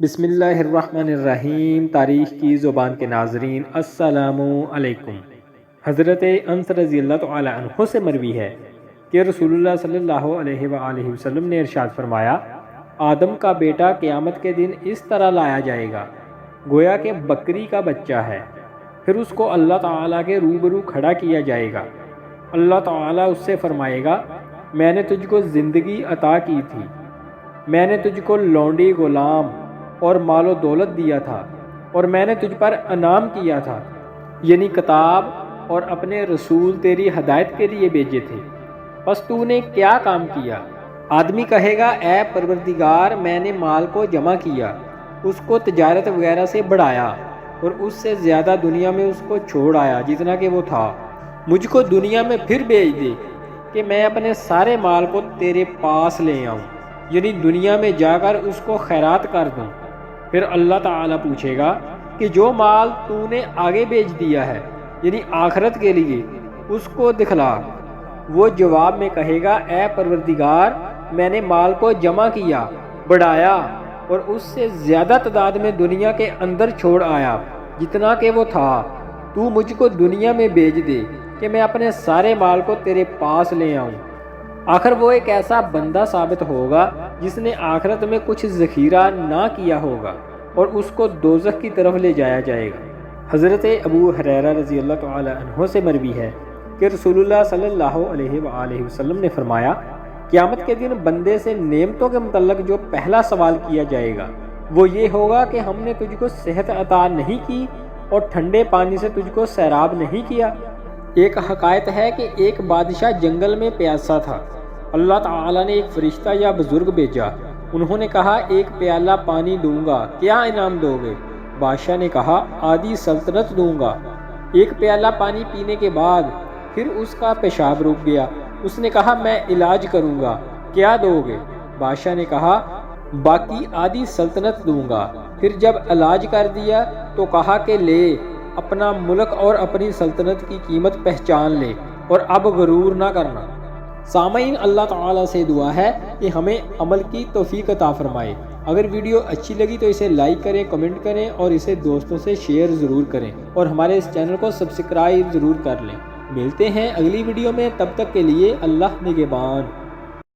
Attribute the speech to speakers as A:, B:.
A: بسم اللہ الرحمن الرحیم۔ تاریخ کی زبان کے ناظرین السلام علیکم۔ حضرت انس رضی اللہ تعالی عنہ سے مروی ہے کہ رسول اللہ صلی اللہ علیہ وآلہ وسلم نے ارشاد فرمایا، آدم کا بیٹا قیامت کے دن اس طرح لایا جائے گا گویا کہ بکری کا بچہ ہے، پھر اس کو اللہ تعالیٰ کے روبرو کھڑا کیا جائے گا۔ اللہ تعالیٰ اس سے فرمائے گا، میں نے تجھ کو زندگی عطا کی تھی، میں نے تجھ کو لونڈی غلام اور مال و دولت دیا تھا، اور میں نے تجھ پر انعام کیا تھا، یعنی کتاب اور اپنے رسول تیری ہدایت کے لیے بھیجے تھے، پس تو نے کیا کام کیا؟ آدمی کہے گا، اے پروردگار، میں نے مال کو جمع کیا، اس کو تجارت وغیرہ سے بڑھایا اور اس سے زیادہ دنیا میں اس کو چھوڑ آیا جتنا کہ وہ تھا، مجھ کو دنیا میں پھر بھیج دے کہ میں اپنے سارے مال کو تیرے پاس لے آؤں، یعنی دنیا میں جا کر اس کو خیرات کر دوں۔ پھر اللہ تعالیٰ پوچھے گا کہ جو مال تو نے آگے بھیج دیا ہے، یعنی آخرت کے لیے، اس کو دکھلا۔ وہ جواب میں کہے گا، اے پروردگار، میں نے مال کو جمع کیا، بڑھایا اور اس سے زیادہ تعداد میں دنیا کے اندر چھوڑ آیا جتنا کہ وہ تھا، تو مجھ کو دنیا میں بھیج دے کہ میں اپنے سارے مال کو تیرے پاس لے آؤں۔ آخر وہ ایک ایسا بندہ ثابت ہوگا جس نے آخرت میں کچھ ذخیرہ نہ کیا ہوگا، اور اس کو دوزخ کی طرف لے جایا جائے گا۔ حضرت ابو ہریرہ رضی اللہ تعالی عنہ سے مروی ہے کہ رسول اللہ صلی اللہ علیہ وآلہ وسلم نے فرمایا، قیامت کے دن بندے سے نعمتوں کے متعلق جو پہلا سوال کیا جائے گا وہ یہ ہوگا کہ ہم نے تجھ کو صحت عطا نہیں کی اور ٹھنڈے پانی سے تجھ کو سیراب نہیں کیا۔ ایک حکایت ہے کہ ایک بادشاہ جنگل میں پیاسا تھا، اللہ تعالیٰ نے ایک فرشتہ یا بزرگ بھیجا، انہوں نے کہا، ایک پیالہ پانی دوں گا، کیا انعام دو گے؟ بادشاہ نے کہا، آدھی سلطنت دوں گا۔ ایک پیالہ پانی پینے کے بعد پھر اس کا پیشاب رک گیا، اس نے کہا، میں علاج کروں گا، کیا دو گے؟ بادشاہ نے کہا، باقی آدھی سلطنت دوں گا۔ پھر جب علاج کر دیا تو کہا کہ لے، اپنا ملک اور اپنی سلطنت کی قیمت پہچان لے، اور اب غرور نہ کرنا۔ سامعین، اللہ تعالیٰ سے دعا ہے کہ ہمیں عمل کی توفیق عطا فرمائے۔ اگر ویڈیو اچھی لگی تو اسے لائک کریں، کمنٹ کریں اور اسے دوستوں سے شیئر ضرور کریں، اور ہمارے اس چینل کو سبسکرائب ضرور کر لیں۔ ملتے ہیں اگلی ویڈیو میں، تب تک کے لیے اللہ نگہبان۔